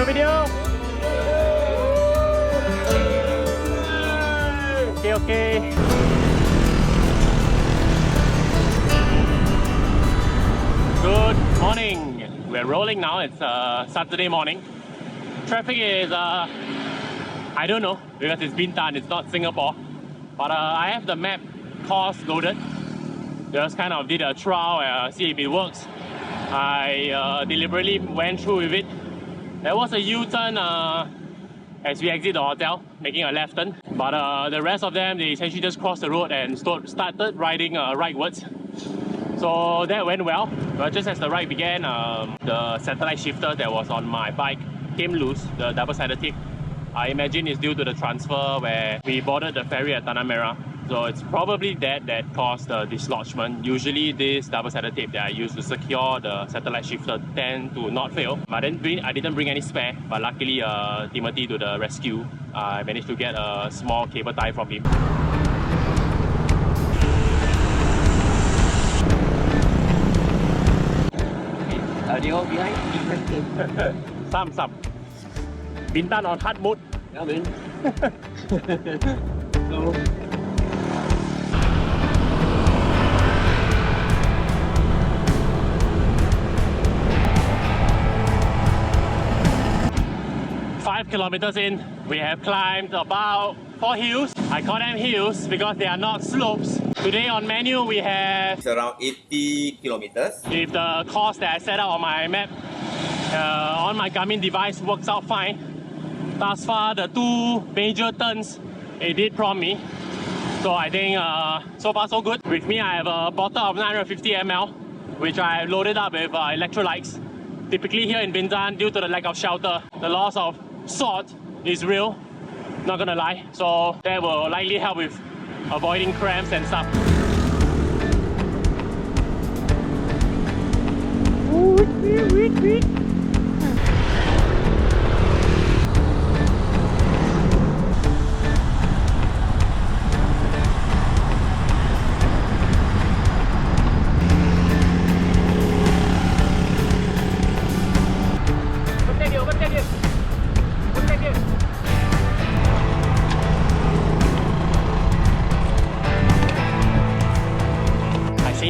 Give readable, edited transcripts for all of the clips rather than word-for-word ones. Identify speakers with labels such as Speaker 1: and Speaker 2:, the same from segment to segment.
Speaker 1: video. Okay. Good morning. We're rolling now. It's Saturday morning. Traffic is I don't know, because it's Bintan, it's not Singapore. But I have the map course loaded. Just kind of did a trial, see if it works. I deliberately went through with it. There was a U-turn as we exit the hotel, making a left turn. But the rest of them, they essentially just crossed the road and started riding rightwards. So that went well. But just as the ride began, the satellite shifter that was on my bike came loose, the double-sided tape. I imagine it's due to the transfer where we boarded the ferry at Tanah Merah. So it's probably that caused the dislodgement. Usually this double-sided tape that I use to secure the satellite shifter tend to not fail. But I didn't bring any spare, but luckily Timothy to the rescue. I managed to get a small cable tie from him.
Speaker 2: They all behind?
Speaker 1: Some. Bintan on hard mode.
Speaker 2: Yeah, man.
Speaker 1: So, five kilometers in, we have climbed about 4 hills. I call them hills because they are not slopes. Today on menu we have...
Speaker 3: It's around 80 kilometers.
Speaker 1: If the course that I set out on my map on my Garmin device works out fine. Thus far, the 2 major turns, it did prompt me. So I think so far so good. With me I have a bottle of 950 ml, which I have loaded up with electrolytes. Typically here in Bintan, due to the lack of shelter, the loss of salt is real, not gonna lie. So that will likely help with avoiding cramps and stuff.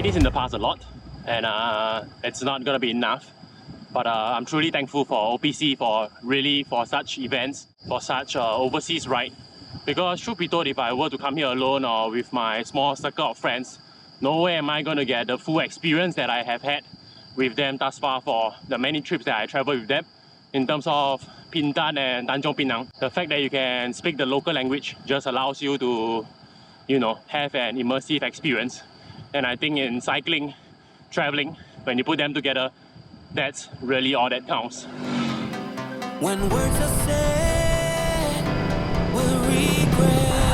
Speaker 1: This in the past a lot, and it's not gonna be enough, but I'm truly thankful for OPC for such events, for such overseas ride, because truth be told, if I were to come here alone or with my small circle of friends, no way am I going to get the full experience that I have had with them thus far for the many trips that I travel with them. In terms of Bintan and Tanjung Pinang, the fact that you can speak the local language just allows you to, you know, have an immersive experience. And I think in cycling, traveling, when you put them together, that's really all that counts.
Speaker 4: When words are said, we'll regret.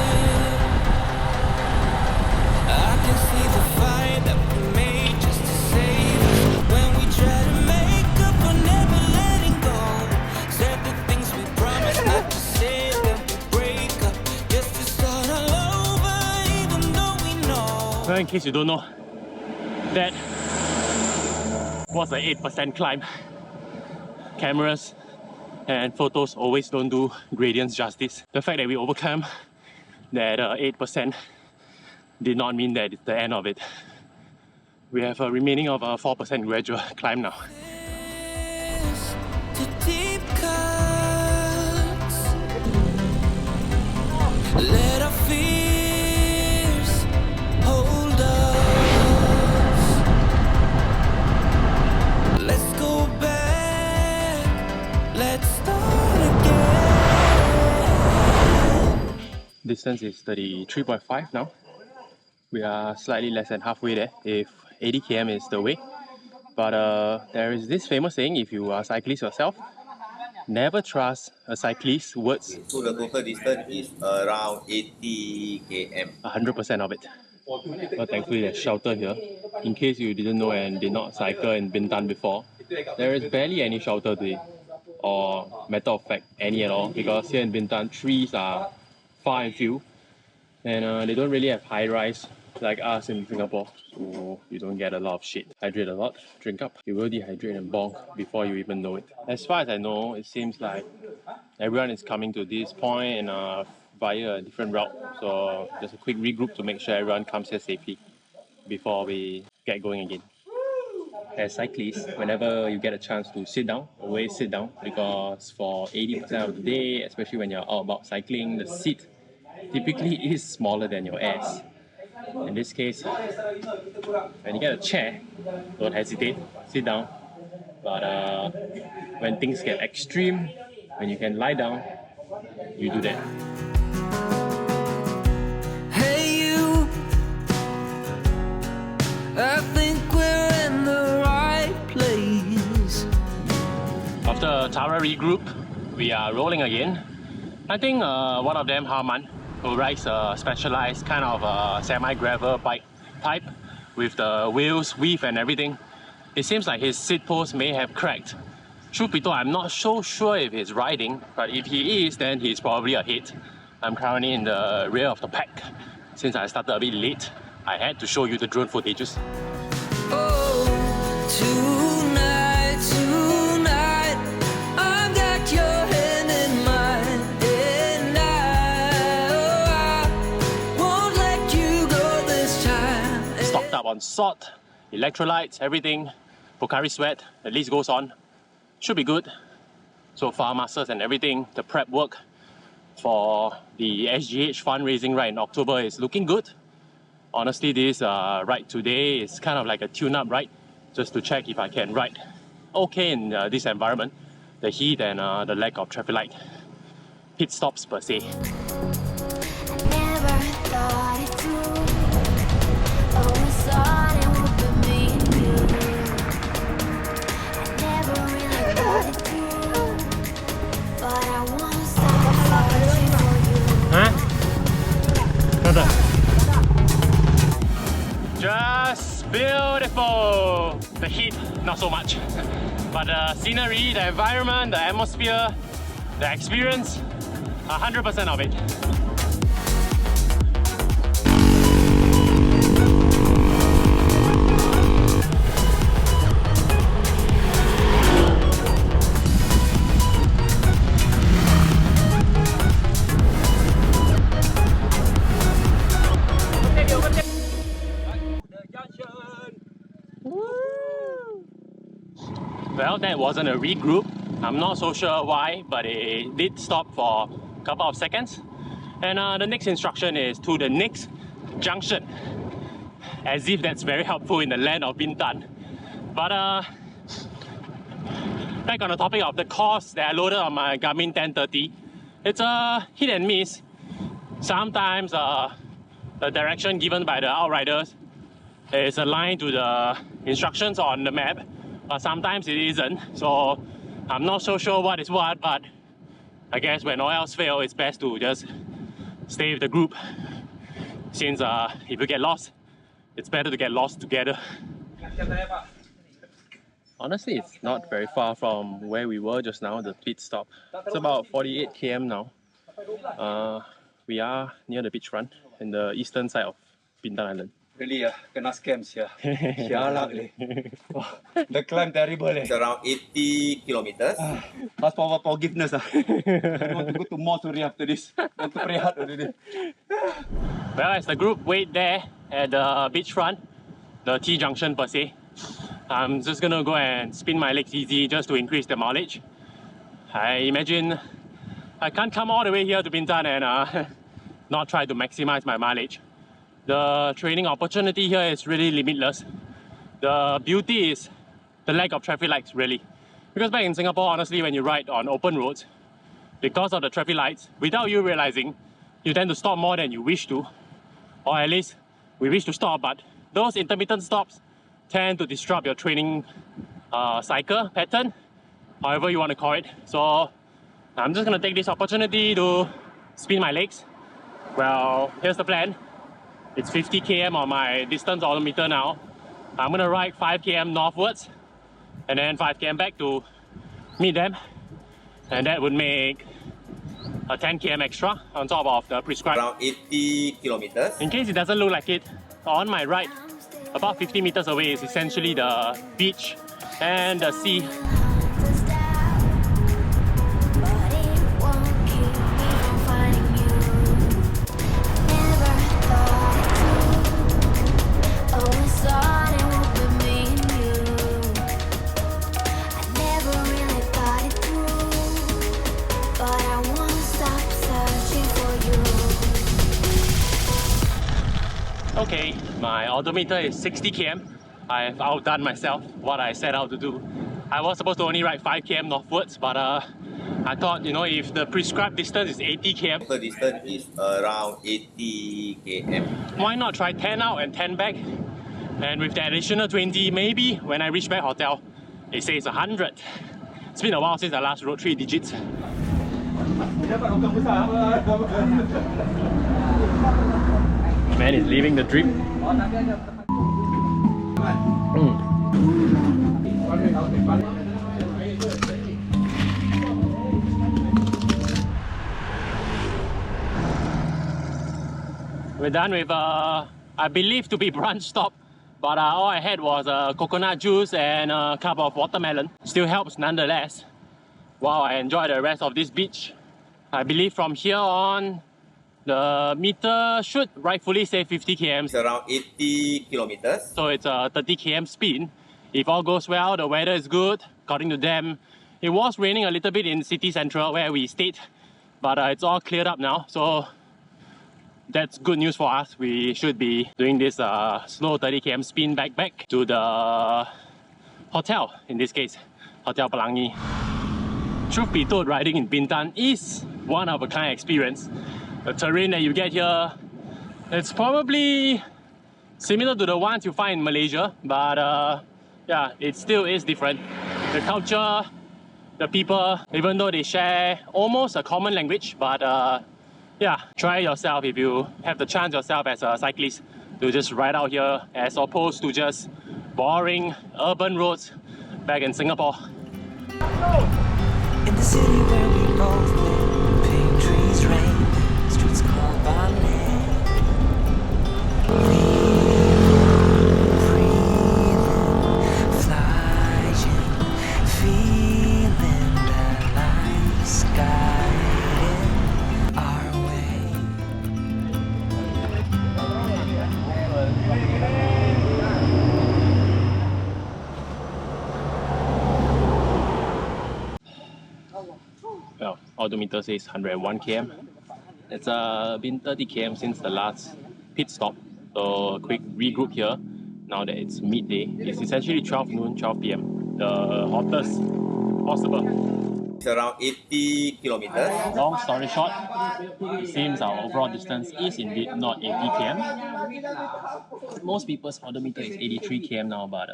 Speaker 4: I can see the fight that we made just to save us. When we try to make up for never letting go. Said the things we promised not to say, then we break up just to start all over, even though we know.
Speaker 1: Well, in case you don't know, that was an 8% climb. Cameras and photos always don't do gradients justice. The fact that we overcame that 8% did not mean that it's the end of it. We have a remaining of a 4% gradual climb now.
Speaker 4: To deep cuts, let our fears hold us. Let's go back, let's start again.
Speaker 1: Distance is 33.5 now. We are slightly less than halfway there, if 80 km is the way. But there is this famous saying, if you are a cyclist yourself, never trust a cyclist's words.
Speaker 3: So the total distance is around 80 km.
Speaker 1: 100% of it. But thankfully there's shelter here. In case you didn't know and did not cycle in Bintan before, there is barely any shelter today. Or matter of fact, any at all. Because here in Bintan, trees are far and few. And they don't really have high-rise like us in Singapore, so you don't get a lot of shit. Hydrate a lot, drink up. You will dehydrate and bonk before you even know it. As far as I know, it seems like everyone is coming to this point and via a different route. So just a quick regroup to make sure everyone comes here safely before we get going again. As cyclists, whenever you get a chance to sit down, always sit down, because for 80% of the day, especially when you're out about cycling, the seat typically is smaller than your ass. In this case, when you get a chair, don't hesitate, sit down. But when things get extreme, when you can lie down, you do that.
Speaker 4: Hey you, I think we're in the right place.
Speaker 1: After Tara regroup, we are rolling again. I think one of them, Harman, who rides a specialized kind of semi-gravel bike type with the wheels, weave and everything. It seems like his seat post may have cracked. Truth be told, I'm not so sure if he's riding, but if he is, then he's probably ahead. I'm currently in the rear of the pack. Since I started a bit late, I had to show you the drone footages.
Speaker 4: Oh, tonight, tonight, I've got your hand in mine, and I won't let you go this time.
Speaker 1: Stocked up on salt, electrolytes, everything. Pocari Sweat, at least goes on. Should be good. So far, muscles and everything, the prep work for the SGH fundraising ride in October is looking good. Honestly, this ride today is kind of like a tune-up ride, just to check if I can ride okay in this environment, the heat and the lack of traffic light. Pit stops per se.
Speaker 5: Never thought it through. Always thought it would be me and you. I never really thought it through. But I won't stop searching for you.
Speaker 1: Huh? Just beautiful! The heat, not so much. But the scenery, the environment, the atmosphere, the experience, 100% of it. Well, that wasn't a regroup. I'm not so sure why, but it did stop for a couple of seconds. And the next instruction is to the next junction. As if that's very helpful in the land of Bintan. But back on the topic of the course that I loaded on my Garmin 1030, it's a hit and miss. Sometimes the direction given by the outriders is aligned to the instructions on the map, but sometimes it isn't. So I'm not so sure what is what, but I guess when all else fails, it's best to just stay with the group. Since if you get lost, it's better to get lost together. Honestly, it's not very far from where we were just now, the pit stop. It's about 48 km now. We are near the beachfront in the eastern side of Bintan Island.
Speaker 2: Really, kena scams here. Sialat leh. The climb terrible leh.
Speaker 3: It's around 80 kilometers.
Speaker 2: Ask for forgiveness. I want to go to mosque already after this. Want to pray hard already.
Speaker 1: Well, as the group wait there at the beachfront, the T junction per se, I'm just gonna go and spin my legs easy just to increase the mileage. I imagine I can't come all the way here to Bintan and not try to maximize my mileage. The training opportunity here is really limitless. The beauty is the lack of traffic lights, really. Because back in Singapore, honestly, when you ride on open roads, because of the traffic lights, without you realizing, you tend to stop more than you wish to. Or at least, we wish to stop, but those intermittent stops tend to disrupt your training cycle, pattern, however you want to call it. So I'm just going to take this opportunity to spin my legs. Well, here's the plan. It's 50 km on my distance odometer now. I'm going to ride 5 km northwards and then 5 km back to meet them. And that would make a 10 km extra on top of the prescribed.
Speaker 3: Around 80 kilometers.
Speaker 1: In case it doesn't look like it, on my right, about 50 meters away, is essentially the beach and the sea.
Speaker 5: But it won't keep me from finding you. Never thought it through. Always thought it would be me and you. I never really thought it through. But I won't stop searching for you.
Speaker 1: Okay, my odometer is 60 km. I've outdone myself, what I set out to do. I was supposed to only ride 5 km northwards, but I thought, you know, if the prescribed distance is 80 km,
Speaker 3: The distance is around 80 km.
Speaker 1: why not try 10 out and 10 back? And with the additional 20, maybe when I reach back hotel, it says 100. It's been a while since I last rode 3 digits. Man is leaving the drip. We're done with I believe to be brunch stop, but all I had was coconut juice and a cup of watermelon. Still helps nonetheless. Wow, I enjoy the rest of this beach. I believe from here on, the meter should rightfully say 50 km.
Speaker 3: It's around 80 kilometers.
Speaker 1: So it's a 30 km speed. If all goes well, the weather is good. According to them, it was raining a little bit in city central where we stayed, but it's all cleared up now. So that's good news for us. We should be doing this slow 30 km spin back to the hotel, in this case, Hotel Pelangi. Truth be told, riding in Bintan is one of a kind experience. The terrain that you get here, it's probably similar to the ones you find in Malaysia, but yeah, it still is different. The culture, the people, even though they share almost a common language, but yeah, try yourself if you have the chance yourself as a cyclist to just ride out here as opposed to just boring urban roads back in Singapore.
Speaker 4: In the city where we both live, pink trees rain, streets called Bintan. Breathing, flying, feeling that life's guiding our way.
Speaker 1: Well, odometer says 101 km. It's been 30 km since the last pit stop. So a quick regroup here. Now that it's midday, it's essentially 12 noon, 12 p.m. The hottest possible.
Speaker 3: It's around 80 kilometers.
Speaker 1: Long story short, it seems our overall distance is indeed not 80 km. Most people's odometer is 83 km now, but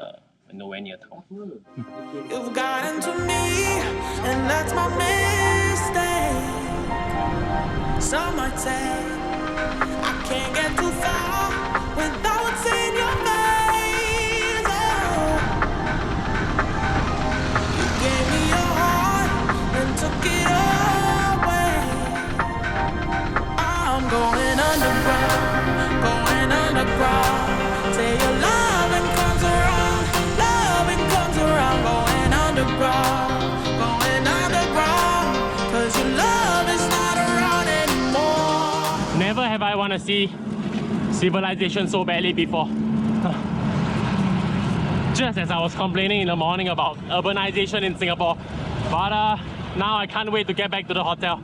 Speaker 1: nowhere near town.
Speaker 4: You've gotten to me, and that's my mistake. Some might say I can't get too far without seeing your face. Oh. You gave me your heart and took it away. I'm going underground, going underground. Say your loving comes around, loving comes around. Going underground, going underground. 'Cause your love is not around anymore.
Speaker 1: Never have I want to see civilization so badly before. Just as I was complaining in the morning about urbanization in Singapore, but now I can't wait to get back to the hotel.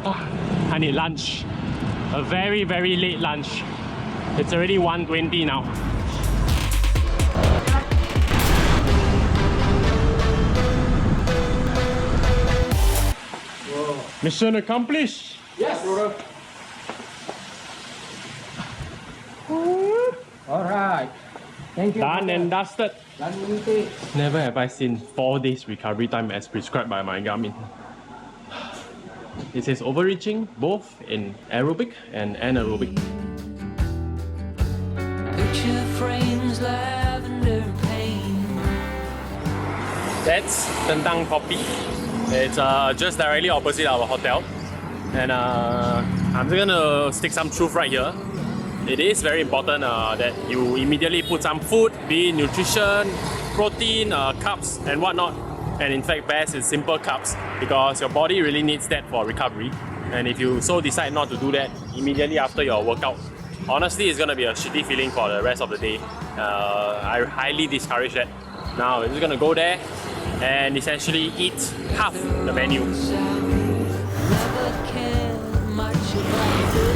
Speaker 1: I need lunch, a very late lunch. It's already 1:20 now. Mission accomplished.
Speaker 2: Yes, brother. Alright. Thank you.
Speaker 1: Done and dusted.
Speaker 2: Done meeting.
Speaker 1: Never have I seen 4 days recovery time as prescribed by my Garmin. It says overreaching both in aerobic and anaerobic.
Speaker 4: Picture frames, lavender paint.
Speaker 1: That's Tentang Kopi. It's just directly opposite our hotel. And I'm just gonna stick some truth right here. it is very important that you immediately put some food, be it nutrition, protein, carbs and whatnot. And in fact, best is simple carbs because your body really needs that for recovery. And if you so decide not to do that immediately after your workout, honestly, it's gonna be a shitty feeling for the rest of the day. I highly discourage that. Now, we're just gonna go there and essentially eat half the menu.
Speaker 4: Never cared much about it.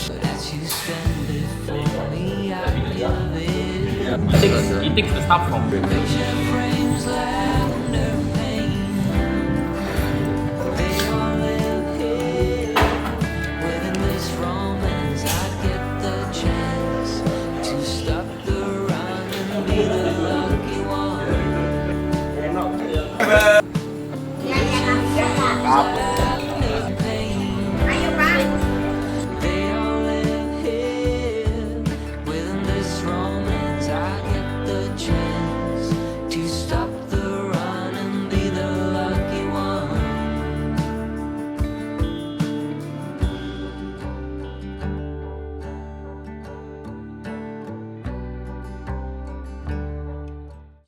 Speaker 4: But as you stand before me, I give it.
Speaker 1: He takes the stuff from